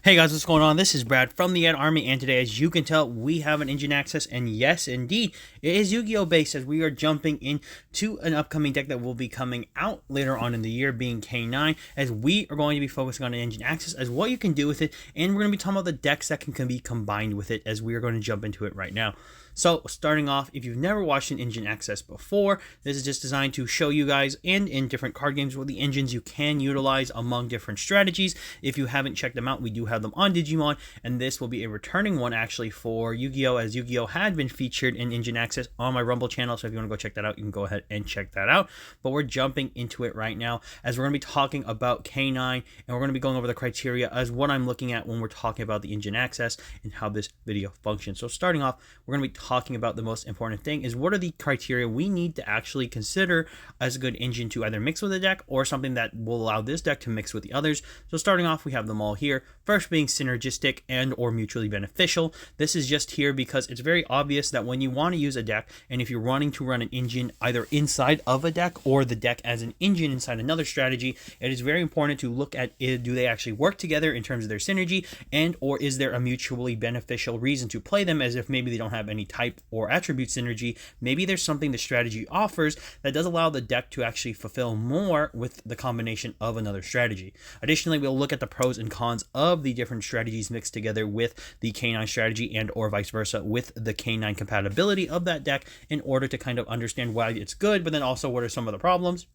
Hey guys, what's going on? This is Brad from the Ed Army, and today, as you can tell, we have an engine access, and yes, indeed, it is Yu-Gi-Oh! Based, as we are jumping into an upcoming deck that will be coming out later on in the year, being K9, as we are going to be focusing on an engine access, as what you can do with it, and we're going to be talking about the decks that can be combined with it, as we are going to jump into it right now. So, starting off, if you've never watched an engine access before, this is just designed to show you guys, and in different card games, what the engines you can utilize among different strategies. If you haven't checked them out, we do have them on Digimon, and this will be a returning one actually for Yu-Gi-Oh! As Yu-Gi-Oh! Had been featured in engine access on my Rumble channel, so if you want to go check that out, you can go ahead and check that out. But we're jumping into it right now, as we're going to be talking about K9, and we're going to be going over the criteria as what I'm looking at when we're talking about the engine access and how this video functions. So starting off, we're going to be talking about the most important thing is what are the criteria we need to actually consider as a good engine to either mix with a deck or something that will allow this deck to mix with the others. So starting off, we have them all here. First being synergistic and or mutually beneficial. This is just here because it's very obvious that when you want to use a deck, and if you're wanting to run an engine either inside of a deck or the deck as an engine inside another strategy, it is very important to look at do they actually work together in terms of their synergy, and or is there a mutually beneficial reason to play them, as if maybe they don't have any type or attribute synergy. Maybe there's something the strategy offers that does allow the deck to actually fulfill more with the combination of another strategy. Additionally, we'll look at the pros and cons of the different strategies mixed together with the K9 strategy and or vice versa with the K9 compatibility of that deck in order to kind of understand why it's good, but then also what are some of the problems.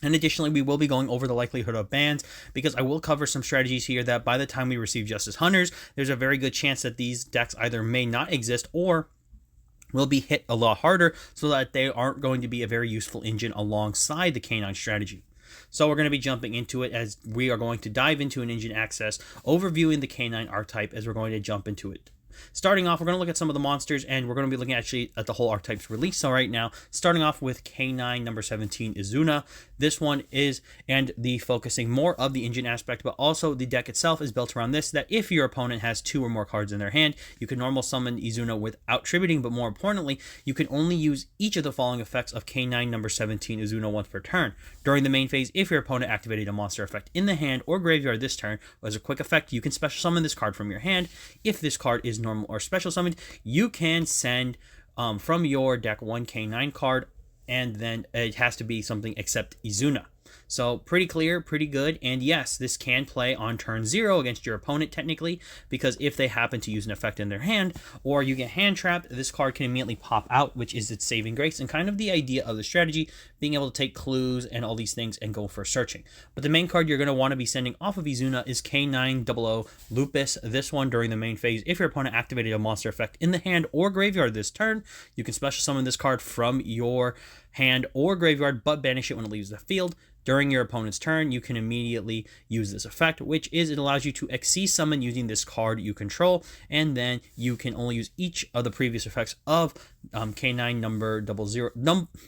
And additionally, we will be going over the likelihood of bans, because I will cover some strategies here that by the time we receive Justice Hunters, there's a very good chance that these decks either may not exist or will be hit a lot harder, so that they aren't going to be a very useful engine alongside the K9 strategy. So we're going to be jumping into it, as we are going to dive into an engine access, overviewing the K9 archetype as we're going to jump into it. Starting off, we're going to look at some of the monsters, and we're going to be looking actually at the whole archetypes release. So right now, starting off with K9 number 17, Izuna. This one is, and the focusing more of the engine aspect, but also the deck itself is built around this, that if your opponent has 2 or more cards in their hand, you can normal summon Izuna without tributing, but more importantly, you can only use each of the following effects of K9 number 17 Izuna once per turn. During the main phase, if your opponent activated a monster effect in the hand or graveyard this turn, as a quick effect, you can special summon this card from your hand. If this card is normal or special summoned, you can send from your deck 1 K9 card, and then it has to be something except Izuna. So pretty clear, pretty good, and yes, this can play on turn 0 against your opponent technically, because if they happen to use an effect in their hand, or you get hand trapped, this card can immediately pop out, which is its saving grace, and kind of the idea of the strategy, being able to take clues and all these things and go for searching. But the main card you're going to want to be sending off of Izuna is K900 Lupus. This one, during the main phase, if your opponent activated a monster effect in the hand or graveyard this turn, you can special summon this card from your hand or graveyard, but banish it when it leaves the field. During your opponent's turn, you can immediately use this effect, which is it allows you to XC summon using this card you control, and then you can only use each of the previous effects of K9 number 00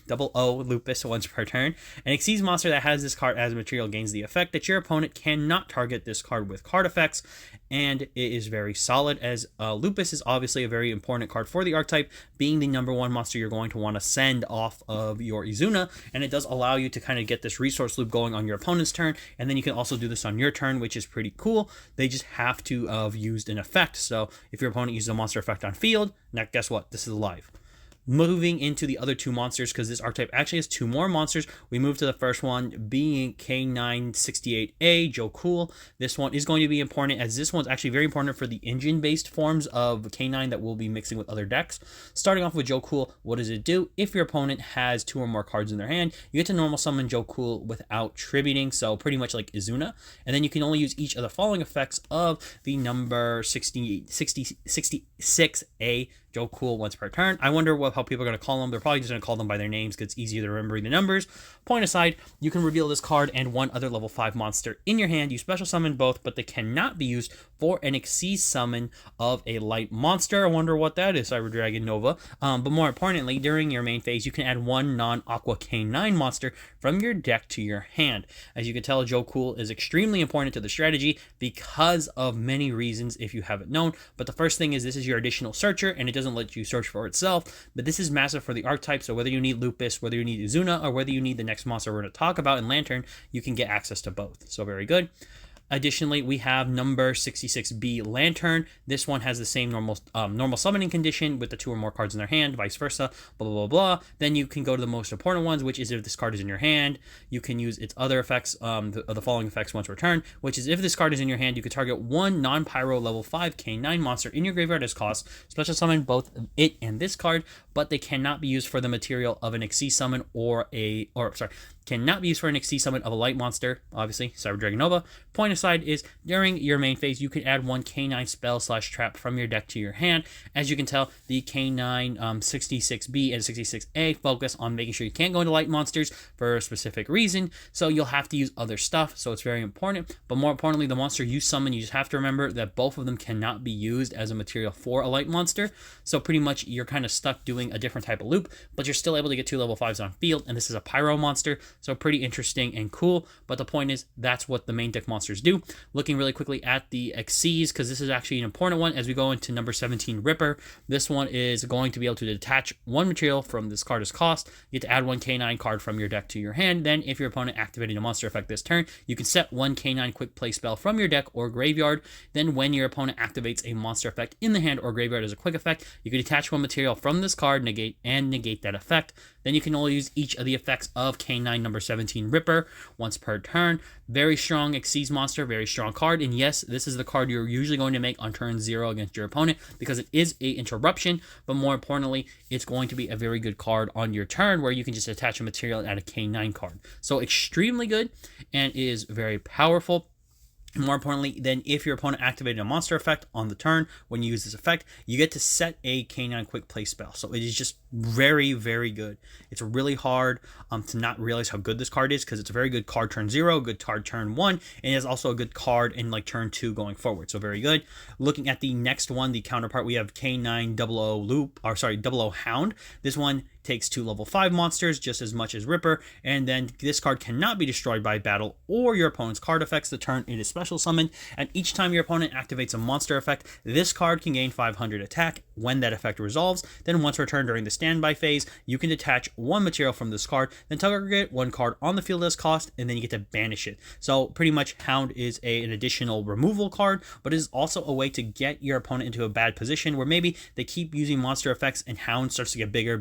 Lupus once per turn. An Xyz monster that has this card as material gains the effect that your opponent cannot target this card with card effects, and it is very solid, as Lupus is obviously a very important card for the archetype, being the number 1 monster you're going to want to send off of your Izuna, and it does allow you to kind of get this resource loop going on your opponent's turn, and then you can also do this on your turn, which is pretty cool. They just have to have used an effect. So if your opponent uses a monster effect on field, now guess what? This is live. Moving into the other 2 monsters, because this archetype actually has 2 more monsters, we move to the first one being K968A, Joe Cool. This one is going to be important, as this one's actually very important for the engine-based forms of K9 that we'll be mixing with other decks. Starting off with Joe Cool, what does it do? If your opponent has 2 or more cards in their hand, you get to normal summon Joe Cool without tributing, so pretty much like Izuna. And then you can only use each of the following effects of the number 66A Joe Cool once per turn. I wonder how people are going to call them. They're probably just going to call them by their names because it's easier to remember the numbers. Point aside, you can reveal this card and 1 other level 5 monster in your hand. You special summon both, but they cannot be used for an Xyz summon of a light monster. I wonder what that is, Cyber Dragon Nova. But more importantly, during your main phase, you can add 1 non-Aqua K9 monster from your deck to your hand. As you can tell, Joe Cool is extremely important to the strategy because of many reasons if you haven't known. But the first thing is this is your additional searcher, and it doesn't let you search for itself, but this is massive for the archetype. So whether you need Lupus, whether you need Izuna, or whether you need the next monster we're going to talk about in Lantern, you can get access to both. So very good. Additionally, we have number 66B Lantern. This one has the same normal summoning condition with the 2 or more cards in their hand, vice versa, blah, blah, blah, blah. Then you can go to the most important ones, which is if this card is in your hand, you can use its other effects, the following effects once per turn, which is if this card is in your hand, you can target one non-pyro level 5 K9 monster in your graveyard as cost, special summon both it and this card, but they cannot be used for the material of an Xyz summon cannot be used for an Xyz summon of a light monster, obviously, Cyber Dragon Nova. Point aside is, during your main phase, you can add one K9 spell/trap from your deck to your hand. As you can tell, the K9 66B and 66A focus on making sure you can't go into light monsters for a specific reason, so you'll have to use other stuff, so it's very important. But more importantly, the monster you summon, you just have to remember that both of them cannot be used as a material for a light monster, so pretty much you're kind of stuck doing a different type of loop, but you're still able to get 2 level 5s on field, and this is a pyro monster, so pretty interesting and cool. But the point is, that's what the main deck monsters do. Looking really quickly at the Xyz, because this is actually an important one as we go into number 17 Ripper. This one is going to be able to detach one material from this card as cost. You get to add one K9 card from your deck to your hand. Then if your opponent activated a monster effect this turn, you can set one K9 quick play spell from your deck or graveyard. Then when your opponent activates a monster effect in the hand or graveyard as a quick effect, you can detach one material from this card, negate that effect. Then you can only use each of the effects of K9 number 17 Ripper once per turn. Very strong Xyz monster, very strong card. And yes, this is the card you're usually going to make on turn 0 against your opponent because it is a interruption, but more importantly, it's going to be a very good card on your turn where you can just attach a material and add a K9 card. So extremely good and is very powerful. More importantly, then if your opponent activated a monster effect on the turn, when you use this effect, you get to set a K9 quick play spell. So it is just very, very good. It's really hard to not realize how good this card is because it's a very good card turn 0, good card turn 1, and it's also a good card in like turn 2 going forward. So very good. Looking at the next one, the counterpart, we have K9 00 Hound. This one takes 2 level 5 monsters, just as much as Ripper, and then this card cannot be destroyed by battle or your opponent's card effects the turn it is special summoned, and each time your opponent activates a monster effect, this card can gain 500 attack when that effect resolves. Then once returned during the standby phase, you can detach one material from this card, then target one card on the field as cost, and then you get to banish it. So pretty much Hound is an additional removal card, but it is also a way to get your opponent into a bad position where maybe they keep using monster effects and Hound starts to get bigger,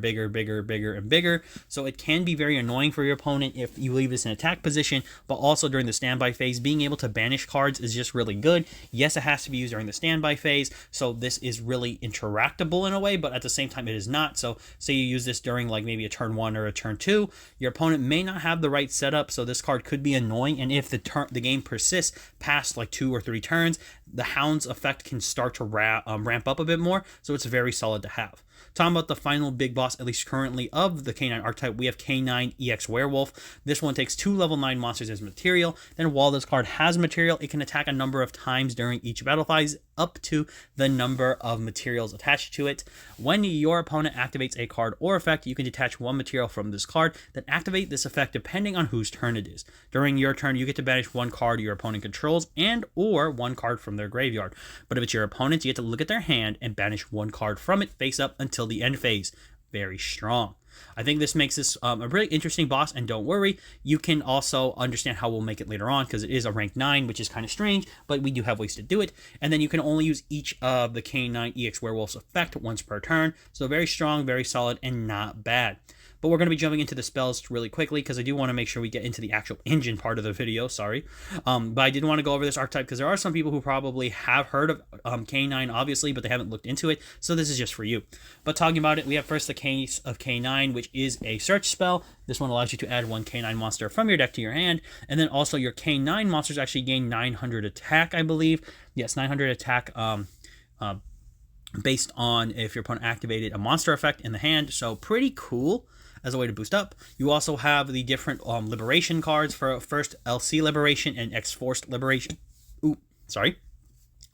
and bigger. So it can be very annoying for your opponent if you leave this in attack position, but also during the standby phase, being able to banish cards is just really good. Yes, it has to be used during the standby phase, so this is really interactable in a way, but at the same time it is not. So say you use this during like maybe a turn 1 or a turn 2, your opponent may not have the right setup, so this card could be annoying, and if the game persists past like 2 or 3 turns, the Hound's effect can start to ramp up a bit more, so it's very solid to have. Talking about the final big boss, at least currently, of the K9 archetype, we have K9 EX Werewolf. This one takes 2 level 9 monsters as material. Then while this card has material, it can attack a number of times during each battle phase, up to the number of materials attached to it. When your opponent activates a card or effect, you can detach one material from this card, then activate this effect depending on whose turn it is. During your turn, you get to banish one card your opponent controls and or one card from their graveyard. But if it's your opponent, you get to look at their hand and banish one card from it face up until the end phase. Very strong. I think this makes this a really interesting boss, and don't worry, you can also understand how we'll make it later on because it is a rank 9, which is kind of strange, but we do have ways to do it. And then you can only use each of the K9 EX Werewolf's effect once per turn, so very strong, very solid, and not bad. But we're going to be jumping into the spells really quickly because I do want to make sure we get into the actual engine part of the video, sorry. But I did want to go over this archetype because there are some people who probably have heard of K9, obviously, but they haven't looked into it, so this is just for you. But talking about it, we have first the case of K9, which is a search spell. This one allows you to add one K9 monster from your deck to your hand, and then also your K9 monsters actually gain 900 attack, I believe. Yes, 900 attack, based on if your opponent activated a monster effect in the hand, so pretty cool as a way to boost up. You also have the different liberation cards for first LC Liberation and X-Forced Liberation.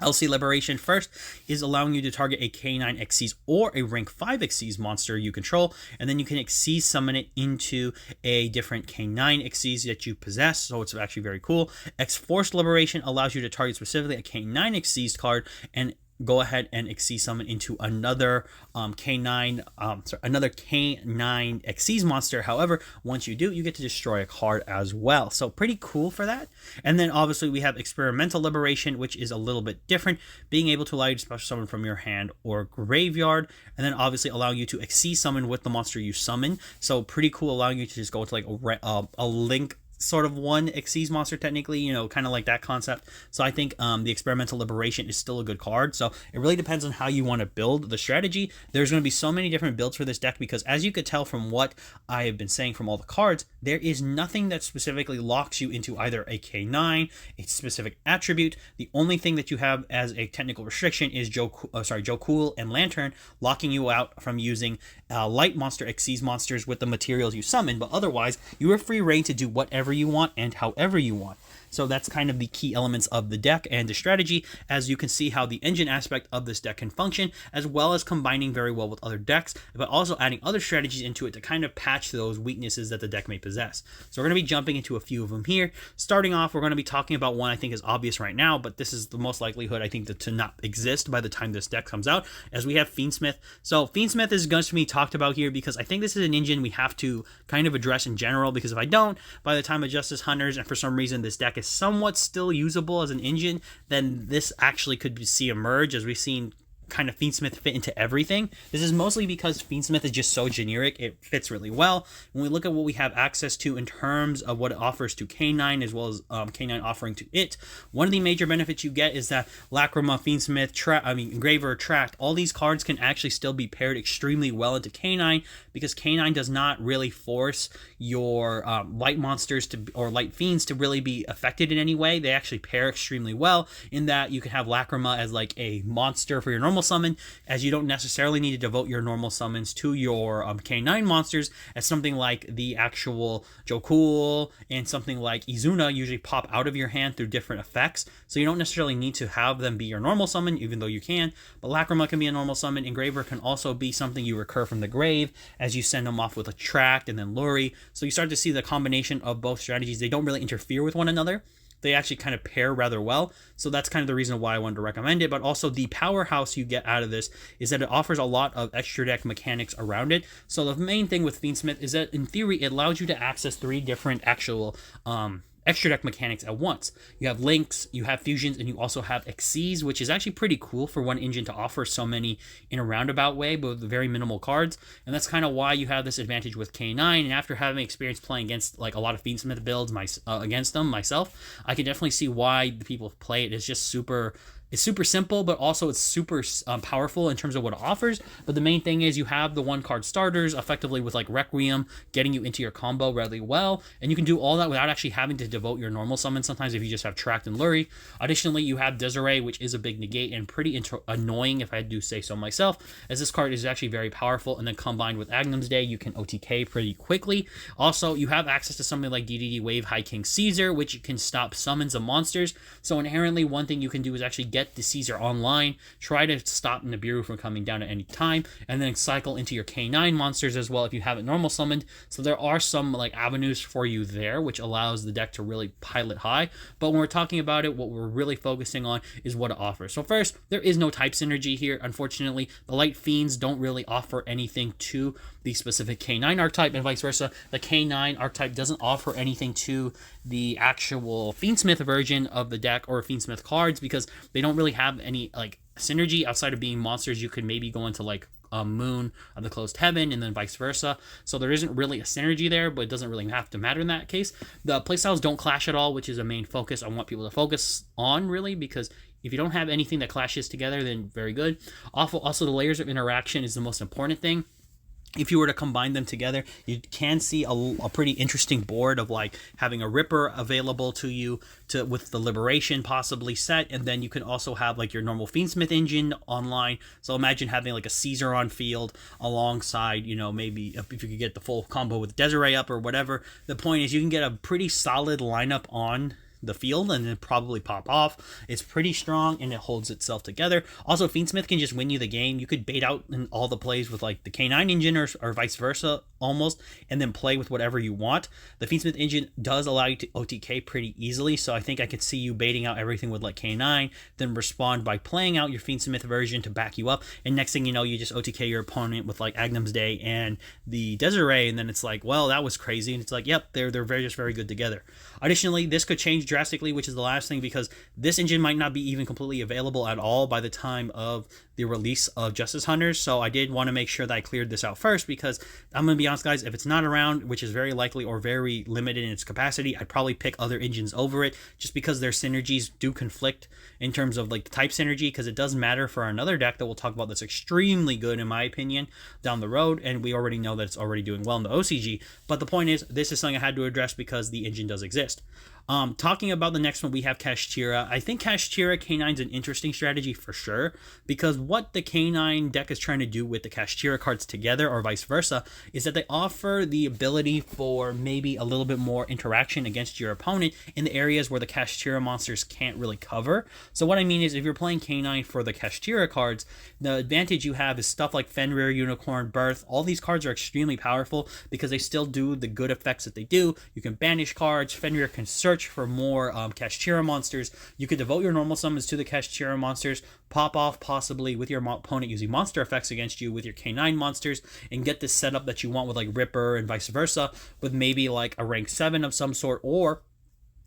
LC Liberation first is allowing you to target a K9 Xyz or a rank 5 Xyz monster you control, and then you can Xyz summon it into a different K9 Xyz that you possess, so it's actually very cool. X-Forced Liberation allows you to target specifically a K9 Xyz card and go ahead and Xyz summon into another another K9 Xyz monster. However, once you do, you get to destroy a card as well. So pretty cool for that. And then obviously we have Experimental Liberation, which is a little bit different, being able to allow you to special summon from your hand or graveyard, and then obviously allowing you to Xyz summon with the monster you summon. So pretty cool, allowing you to just go to like a link sort of one Xyz monster, technically, you know, kind of like that concept. So I think the Experimental Liberation is still a good card. So it really depends on how you want to build the strategy. There's going to be so many different builds for this deck because, as you could tell from what I have been saying from all the cards, there is nothing that specifically locks you into either a K9, a specific attribute. The only thing that you have as a technical restriction is Joe and Lantern, locking you out from using light monster Xyz monsters with the materials you summon. But otherwise, you are free reign to do whatever you want and however you want. So that's kind of the key elements of the deck and the strategy, as you can see how the engine aspect of this deck can function, as well as combining very well with other decks, but also adding other strategies into it to kind of patch those weaknesses that the deck may possess. So we're going to be jumping into a few of them here. Starting off, we're going to be talking about one I think is obvious right now, but this is the most likelihood I think to not exist by the time this deck comes out, as we have Fiendsmith. So Fiendsmith is going to be talked about here because I think this is an engine we have to kind of address in general, because if I don't, by the time of Justice Hunters, and for some reason this deck is somewhat still usable as an engine, then this actually could see emerge, as we've seen kind of Fiendsmith fit into everything. This is mostly because Fiendsmith is just so generic, it fits really well. When we look at what we have access to in terms of what it offers to K9, as well as K9 offering to it, one of the major benefits you get is that Lacrima, Fiendsmith, Engraver, Tract, all these cards can actually still be paired extremely well into K9, because K9 does not really force your light monsters or light fiends to really be affected in any way. They actually pair extremely well, in that you can have Lacrima as like a monster for your normal summon, as you don't necessarily need to devote your normal summons to your K9 monsters, as something like the actual Joe and something like Izuna usually pop out of your hand through different effects, so you don't necessarily need to have them be your normal summon, even though you can. But Lacrima can be a normal summon. Engraver can also be something you recur from the grave, as you send them off with a Tract and then Luri. So you start to see the combination of both strategies. They don't really interfere with one another. They actually kind of pair rather well. So that's kind of the reason why I wanted to recommend it. But also the powerhouse you get out of this is that it offers a lot of extra deck mechanics around it. So the main thing with Fiendsmith is that in theory, it allows you to access 3 different actual extra deck mechanics at once. You have links, you have fusions, and you also have Xyz, which is actually pretty cool for one engine to offer so many in a roundabout way, but with very minimal cards. And that's kind of why you have this advantage with K9. And after having experience playing against like a lot of Fiendsmith builds against them myself, I can definitely see why the people play it. It's just super simple, but also it's super powerful in terms of what it offers. But the main thing is you have the 1-card starters effectively with like Requiem getting you into your combo really well, and you can do all that without actually having to devote your normal summon sometimes if you just have Tract and Luri. Additionally, you have Desiree, which is a big negate and pretty annoying if I do say so myself, as this card is actually very powerful, and then combined with Agnum's Day, you can OTK pretty quickly. Also, you have access to something like DDD Wave High King Caesar, which can stop summons of monsters. So inherently, one thing you can do is actually get the Caesar online, try to stop Nibiru from coming down at any time, and then cycle into your K9 monsters as well if you have it normal summoned. So there are some like avenues for you there, which allows the deck to really pilot high. But when we're talking about it, what we're really focusing on is what it offers. So first, there is no type synergy here. Unfortunately, the Light Fiends don't really offer anything to the specific K9 archetype, and vice versa. The K9 archetype doesn't offer anything to the actual Fiendsmith version of the deck or Fiendsmith cards, because they don't really have any like synergy outside of being monsters. You could maybe go into like Moon of the Closed Heaven and then vice versa. So there isn't really a synergy there, but it doesn't really have to matter in that case. The playstyles don't clash at all, which is a main focus I want people to focus on, really, because if you don't have anything that clashes together, then very good. Also, the layers of interaction is the most important thing. If you were to combine them together, you can see a pretty interesting board of like having a Ripper available to you with the Liberation possibly set, and then you can also have like your normal Fiendsmith engine online. So imagine having like a Caesar on field alongside, you know, maybe if you could get the full combo with Desiree up or whatever. The point is you can get a pretty solid lineup on the field and then probably pop off. It's pretty strong and it holds itself together. Also, Fiendsmith can just win you the game. You could bait out in all the plays with like the K9 engine or vice versa almost, and then play with whatever you want. The Fiendsmith engine does allow you to OTK pretty easily, so I think I could see you baiting out everything with like K9, then respond by playing out your Fiendsmith version to back you up, and next thing you know, you just OTK your opponent with like Agnum's Day and the Desert Ray, and then it's like, well, that was crazy, and it's like, yep, they're just very good together. Additionally, this could change drastically, which is the last thing, because this engine might not be even completely available at all by the time of the release of Justice Hunters, so I did want to make sure that I cleared this out first, because I'm going to be honest, guys, if it's not around, which is very likely or very limited in its capacity, I'd probably pick other engines over it, just because their synergies do conflict in terms of like the type synergy, because it does matter for another deck that we'll talk about that's extremely good in my opinion down the road, and we already know that it's already doing well in the OCG, but the point is, this is something I had to address because the engine does exist. Talking about the next one, we have Kashtira. I think Kashtira K9 is an interesting strategy for sure, because what the K9 deck is trying to do with the Kashtira cards together, or vice versa, is that they offer the ability for maybe a little bit more interaction against your opponent in the areas where the Kashtira monsters can't really cover. So what I mean is, if you're playing K9 for the Kashtira cards, the advantage you have is stuff like Fenrir, Unicorn, Birth. All these cards are extremely powerful because they still do the good effects that they do. You can banish cards, Fenrir can search for more Kashtira monsters. You could devote your normal summons to the Kashtira monsters, pop off possibly with your opponent using monster effects against you with your K9 monsters, and get this setup that you want with like Ripper and vice versa, with maybe like a rank 7 of some sort, or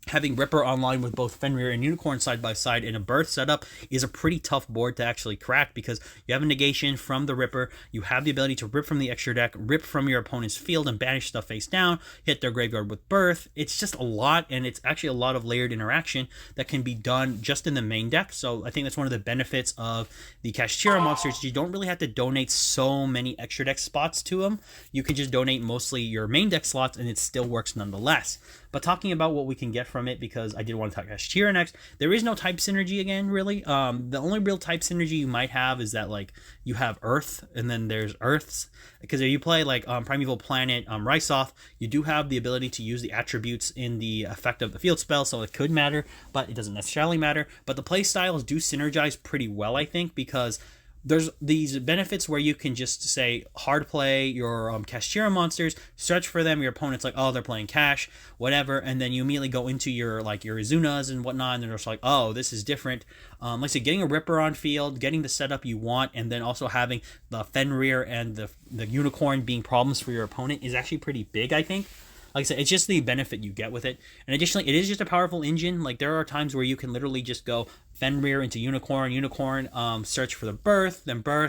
having Ripper online with both Fenrir and Unicorn side by side in a Birth setup is a pretty tough board to actually crack, because you have a negation from the Ripper, you have the ability to rip from the extra deck, rip from your opponent's field and banish stuff face down, hit their graveyard with Birth. It's just a lot, and it's actually a lot of layered interaction that can be done just in the main deck. So I think that's one of the benefits of the Kashtira monsters. You don't really have to donate so many extra deck spots to them. You can just donate mostly your main deck slots and it still works nonetheless. But talking about what we can get from it, because I did want to talk Kashtira next, there is no type synergy again, really. The only real type synergy you might have is that like you have Earth, and then there's Earths. Because if you play like Primeval Planet, Rysoth, you do have the ability to use the attributes in the effect of the field spell, so it could matter, but it doesn't necessarily matter. But the play styles do synergize pretty well, I think, because there's these benefits where you can just say hard play your Kashtira monsters, search for them, your opponent's like, oh, they're playing Cash, whatever, and then you immediately go into your like your Izunas and whatnot, and they're just like, oh, this is different. Like I said, getting a Ripper on field, getting the setup you want, and then also having the Fenrir and the Unicorn being problems for your opponent is actually pretty big, I think. Like I said, it's just the benefit you get with it. And additionally, it is just a powerful engine. Like, there are times where you can literally just go Fenrir into Unicorn, search for the Birth,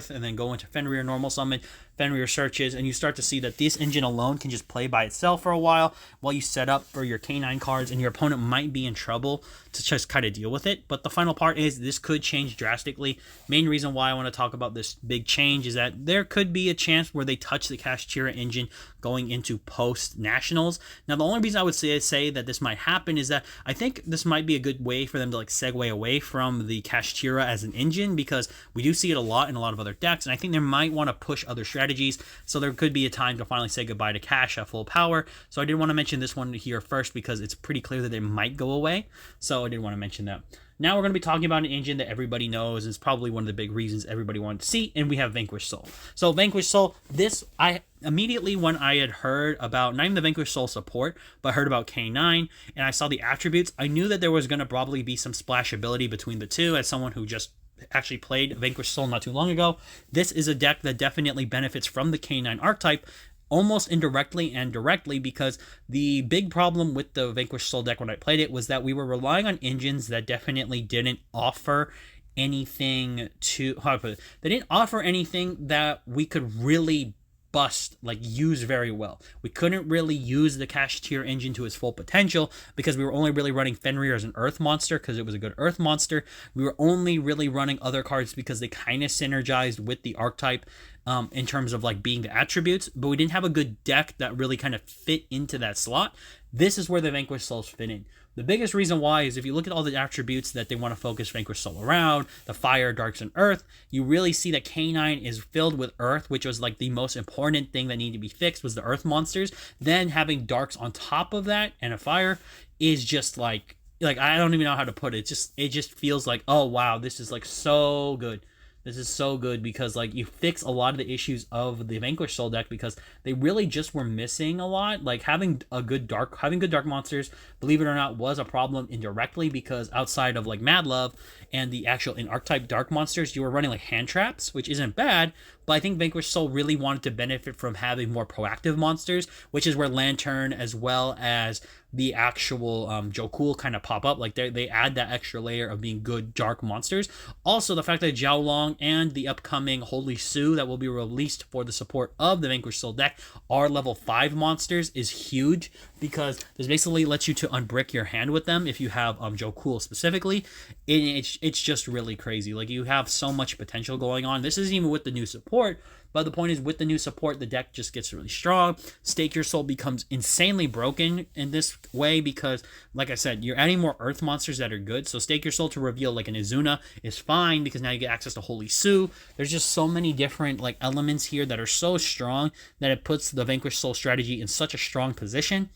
and then go into Fenrir normal summon, Fenrir searches, and you start to see that this engine alone can just play by itself for a while you set up for your K9 cards, and your opponent might be in trouble to just kind of deal with it. But the final part is this could change drastically. Main reason why I want to talk about this big change is that there could be a chance where they touch the Kashtira engine going into post-Nationals. Now, the only reason I would say that this might happen is that I think this might be a good way for them to like segue away from the Kashtira as an engine, because we do see it a lot in a lot of other decks, and I think they might want to push other strategies, so there could be a time to finally say goodbye to Cash at full power. So I did want to mention this one here first, because it's pretty clear that they might go away, so I did want to mention that. Now we're going to be talking about an engine that everybody knows is probably one of the big reasons everybody wanted to see, and we have Vanquish Soul. So Vanquish Soul, this, I immediately, when I had heard about, not even the Vanquish Soul support, but heard about K9, and I saw the attributes, I knew that there was going to probably be some splashability between the two. As someone who just actually played Vanquish Soul not too long ago, this is a deck that definitely benefits from the K9 archetype, almost indirectly and directly, because the big problem with the Vanquish Soul deck when I played it was that we were relying on engines that definitely didn't offer anything to, how do I put it? They didn't offer anything that we could really use very well. We couldn't really use the Kashtira engine to its full potential because we were only really running Fenrir as an Earth monster because it was a good Earth monster. We were only really running other cards because they kind of synergized with the archetype in terms of like being the attributes, but we didn't have a good deck that really kind of fit into that slot. This is where the Vanquish Souls fit in. The biggest reason why is if you look at all the attributes that they want to focus Vanquish Soul around, the Fire, Darks, and Earth, you really see that K9 is filled with Earth, which was like the most important thing that needed to be fixed was the Earth monsters. Then having Darks on top of that and a Fire is just like I don't even know how to put it. It just feels like, oh wow, this is like so good. This is so good because like you fix a lot of the issues of the Vanquish Soul deck because they really just were missing a lot. Like having good dark monsters, believe it or not, was a problem indirectly because outside of like Mad Love and the actual in archetype dark monsters, you were running like hand traps, which isn't bad. But I think Vanquish Soul really wanted to benefit from having more proactive monsters, which is where Lantern as well as the actual Jokul kind of pop up. Like they add that extra layer of being good dark monsters. Also, the fact that Jiaolong and the upcoming Holy Sue that will be released for the support of the Vanquish Soul deck are level 5 monsters is huge because this basically lets you to unbrick your hand with them if you have Jokul specifically. It's just really crazy. Like you have so much potential going on. This isn't even with the new support. But the point is, with the new support, the deck just gets really strong. Stake Your Soul becomes insanely broken in this way because, like I said, you're adding more Earth monsters that are good. So Stake Your Soul to reveal like an Izuna is fine because now you get access to Holy Sue. There's just so many different like elements here that are so strong that it puts the Vanquish Soul strategy in such a strong position.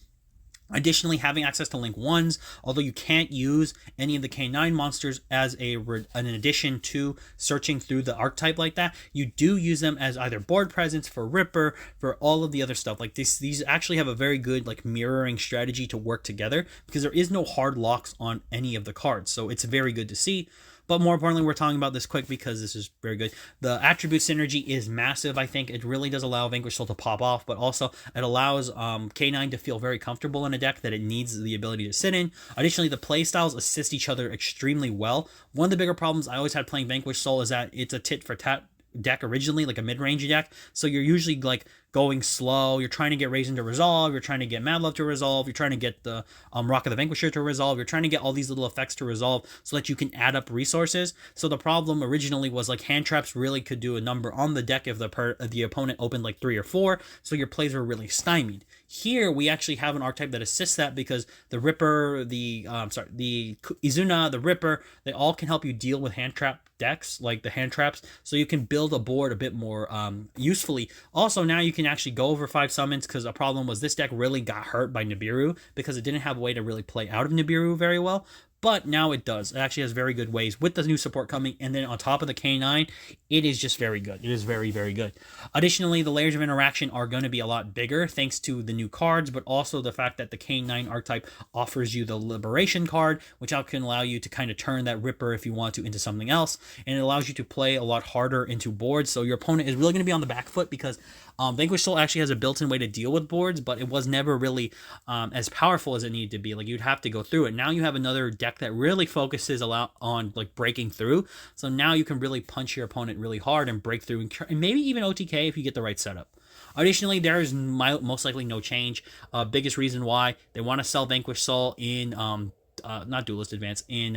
Additionally, having access to Link 1s, although you can't use any of the K9 monsters as an addition to searching through the archetype like that, you do use them as either board presence for Ripper, for all of the other stuff. Like these actually have a very good like mirroring strategy to work together because there is no hard locks on any of the cards. So it's very good to see. But more importantly, we're talking about this quick because this is very good. The attribute synergy is massive. I think it really does allow Vanquish Soul to pop off, but also it allows K9 to feel very comfortable in a deck that it needs the ability to sit in. Additionally, the playstyles assist each other extremely well. One of the bigger problems I always had playing Vanquish Soul is that it's a tit for tat deck originally, like a mid-range deck. So you're usually like going slow. You're trying to get Raisin to resolve. You're trying to get Mad Love to resolve. You're trying to get the Rock of the Vanquisher to resolve. You're trying to get all these little effects to resolve so that you can add up resources. So the problem originally was like hand traps really could do a number on the deck if the opponent opened like 3 or 4. So your plays were really stymied. Here we actually have an archetype that assists that because the Ripper, the Izuna, the Ripper, they all can help you deal with hand trap decks like the hand traps, so you can build a board a bit more usefully. Also, now you can actually go over 5 summons because a problem was this deck really got hurt by Nibiru because it didn't have a way to really play out of Nibiru very well. But now it does. It actually has very good ways with the new support coming. And then on top of the K9, it is just very good. It is very, very good. Additionally, the layers of interaction are going to be a lot bigger thanks to the new cards, but also the fact that the K9 archetype offers you the Liberation card, which can allow you to kind of turn that Ripper if you want to into something else. And it allows you to play a lot harder into boards. So your opponent is really going to be on the back foot because Vanquish Soul actually has a built-in way to deal with boards, but it was never really as powerful as it needed to be. Like you'd have to go through it. Now you have another deck that really focuses a lot on like breaking through. So now you can really punch your opponent really hard and break through and maybe even OTK if you get the right setup. Additionally, there is most likely no change. Biggest reason why they want to sell Vanquish Soul in not Duelist Advance in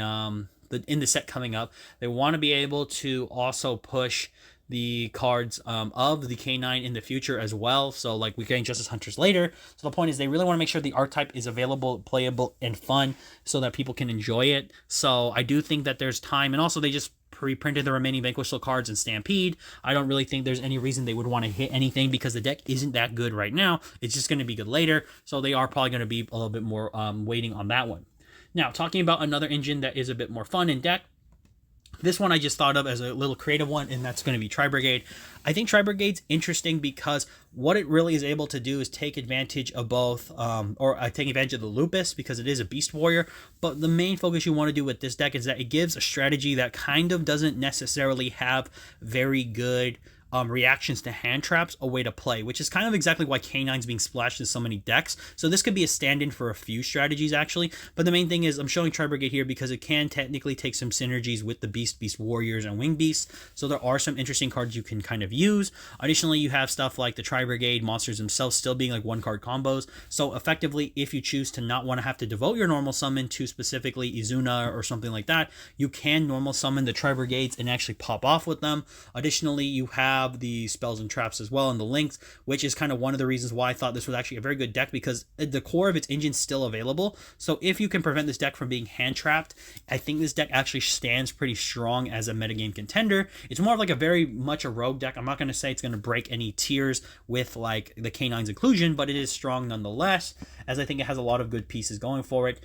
the set coming up. They want to be able to also push the cards of the K9 in the future as well. So like we're getting Justice Hunters later. So the point is they really want to make sure the archetype is available, playable, and fun so that people can enjoy it. So I do think that there's time. And also they just pre-printed the remaining Vanquish Soul cards in Stampede. I don't really think there's any reason they would want to hit anything because the deck isn't that good right now. It's just going to be good later. So they are probably going to be a little bit more waiting on that one. Now, talking about another engine that is a bit more fun in deck. This one I just thought of as a little creative one, and that's going to be Tri-Brigade. I think Tri-Brigade's interesting because what it really is able to do is take advantage of both, take advantage of the Lupus because it is a Beast Warrior. But the main focus you want to do with this deck is that it gives a strategy that kind of doesn't necessarily have very good reactions to hand traps a way to play, which is kind of exactly why K9's being splashed in so many decks. So this could be a stand-in for a few strategies actually, but the main thing is I'm showing Tri-Brigade here because it can technically take some synergies with the Beast Warriors and Wing Beasts, so there are some interesting cards you can kind of use. Additionally, you have stuff like the Tri-Brigade monsters themselves still being like 1-card combos, so effectively if you choose to not want to have to devote your normal summon to specifically Izuna or something like that, you can normal summon the Tri-Brigades and actually pop off with them. Additionally, you have the spells and traps as well and the links, which is kind of one of the reasons why I thought this was actually a very good deck because the core of its engine is still available. So if you can prevent this deck from being hand trapped, I think this deck actually stands pretty strong as a metagame contender. It's more of like a very much a rogue deck. I'm not going to say it's going to break any tiers with like the K9's inclusion, but it is strong nonetheless, as I think it has a lot of good pieces going for it.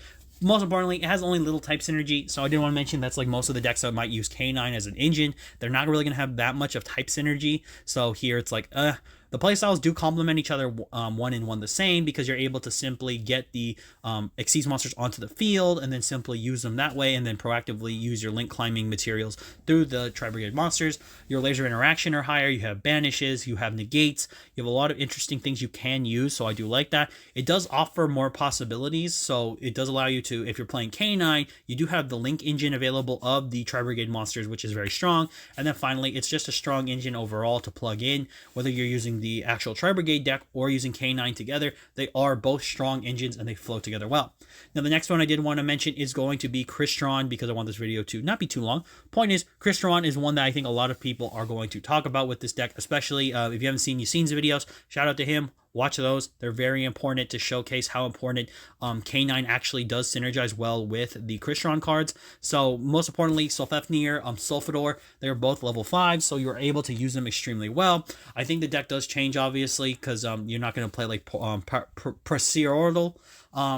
most importantly, it has only little type synergy, so I didn't want to mention that's like most of the decks that might use K9 as an engine. They're not really going to have that much of type synergy, so here it's like, the playstyles do complement each other, one and one the same, because you're able to simply get the Xyz monsters onto the field and then simply use them that way, and then proactively use your link climbing materials through the Tri-Brigade monsters. Your laser interaction are higher, you have banishes, you have negates, you have a lot of interesting things you can use, so I do like that. It does offer more possibilities, so it does allow you to, if you're playing K9, you do have the link engine available of the Tri-Brigade monsters, which is very strong, and then finally, it's just a strong engine overall to plug in, whether you're using the actual Tri-Brigade deck or using K9 together. They are both strong engines and they flow together well. Now, the next one I did want to mention is going to be Crystron, because I want this video to not be too long. Point is, Crystron is one that I think a lot of people are going to talk about with this deck, especially if you haven't seen Yassine's videos. Shout out to him. Watch those. They're very important to showcase how important K9 actually does synergize well with the Crystron cards. So most importantly, Sulfafnir, Sulfador, they're both level 5, so you're able to use them extremely well. I think the deck does change, obviously, because you're not going to play like Preciordal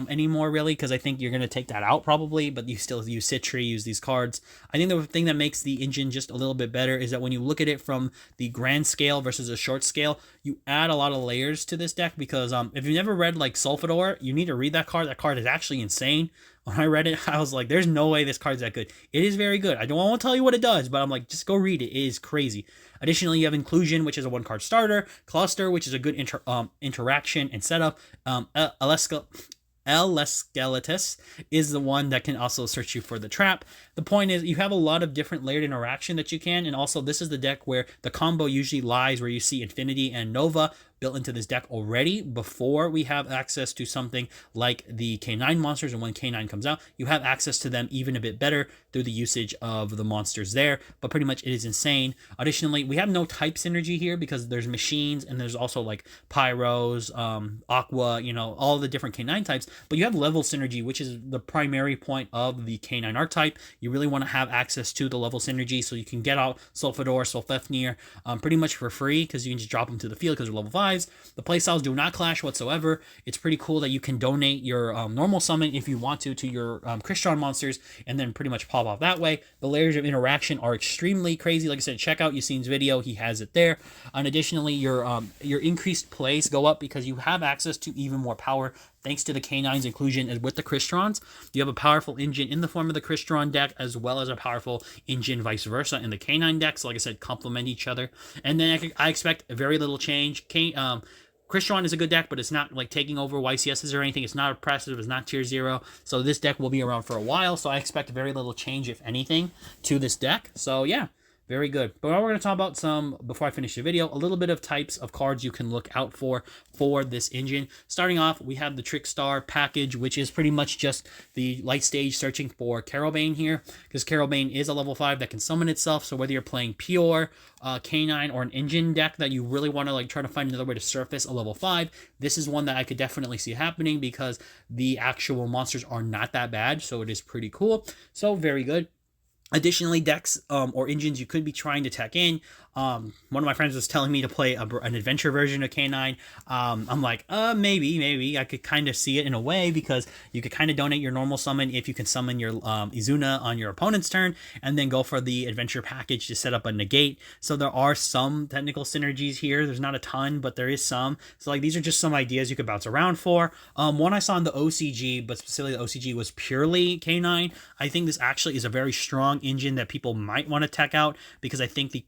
anymore, really, because I think you're going to take that out probably, but you still use Citri, use these cards. I think the thing that makes the engine just a little bit better is that when you look at it from the grand scale versus a short scale, you add a lot of layers to this deck, because if you've never read like Sulfador, you need to read that card. That card is actually insane. When I read it, I was like, there's no way this card's that good. It is very good. I don't want to tell you what it does, but I'm like, just go read it. It is crazy. Additionally, you have Inclusion, which is a 1-card starter, Cluster, which is a good interaction and setup, Lesceletus is the one that can also search you for the trap. The point is, you have a lot of different layered interaction that you can, and also this is the deck where the combo usually lies, where you see Infinity and Nova built into this deck already before we have access to something like the K9 monsters, and when K9 comes out, you have access to them even a bit better through the usage of the monsters there, but pretty much it is insane. Additionally, we have no type synergy here because there's machines, and there's also like Pyros, Aqua, you know, all the different K9 types, but you have level synergy, which is the primary point of the K9 archetype. You really want to have access to the level synergy, so you can get out Sulfador, Sulfafnir pretty much for free, because you can just drop them to the field because they're level 5. The playstyles do not clash whatsoever. It's pretty cool that you can donate your normal summon if you want to your Crystron monsters, and then pretty much pop off that way. The layers of interaction are extremely crazy. Like I said, check out Yassine's video. He has it there. And additionally, your increased plays go up because you have access to even more power thanks to the K9's inclusion as with the Krystrons. You have a powerful engine in the form of the Crystron deck, as well as a powerful engine vice versa in the K9 deck. So like I said, complement each other. And then I expect very little change. Crystron is a good deck, but it's not like taking over YCSs or anything. It's not oppressive. It's not tier 0. So this deck will be around for a while. So I expect very little change, if anything, to this deck. So yeah. Very good. But now we're going to talk about some, before I finish the video, a little bit of types of cards you can look out for this engine. Starting off, we have the Trickstar package, which is pretty much just the light stage searching for Carolbane here, because Carolbane is a level 5 that can summon itself. So whether you're playing pure K9 or an engine deck that you really want to like try to find another way to surface a level 5, this is one that I could definitely see happening, because the actual monsters are not that bad. So it is pretty cool. So very good. Additionally, decks or engines you could be trying to tech in. One of my friends was telling me to play an adventure version of K9. I'm like, maybe. I could kind of see it in a way, because you could kind of donate your normal summon if you can summon your Izuna on your opponent's turn, and then go for the adventure package to set up a negate. So there are some technical synergies here. There's not a ton, but there is some. So like these are just some ideas you could bounce around for. One I saw in the OCG, but specifically the OCG was purely K9. I think this actually is a very strong engine that people might want to tech out, because I think the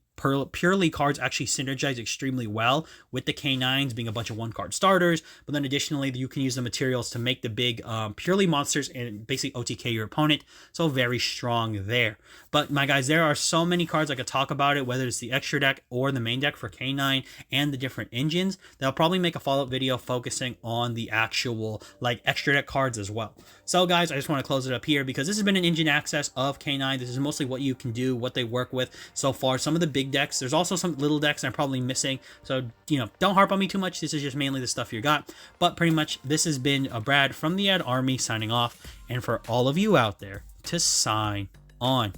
purely cards actually synergize extremely well with the K9s being a bunch of 1-card starters, but then additionally you can use the materials to make the big purely monsters and basically OTK your opponent. So very strong there. But my guys, there are so many cards I could talk about it, whether it's the extra deck or the main deck for K9 and the different engines. They'll probably make a follow-up video focusing on the actual like extra deck cards as well. So guys, I just want to close it up here, because this has been an engine access of K9. This is mostly what you can do, what they work with so far. Some of the big decks, there's also some little decks I'm probably missing, so you know, don't harp on me too much. This is just mainly the stuff you got. But pretty much this has been Brad from the Ad Army signing off, and for all of you out there, to sign on.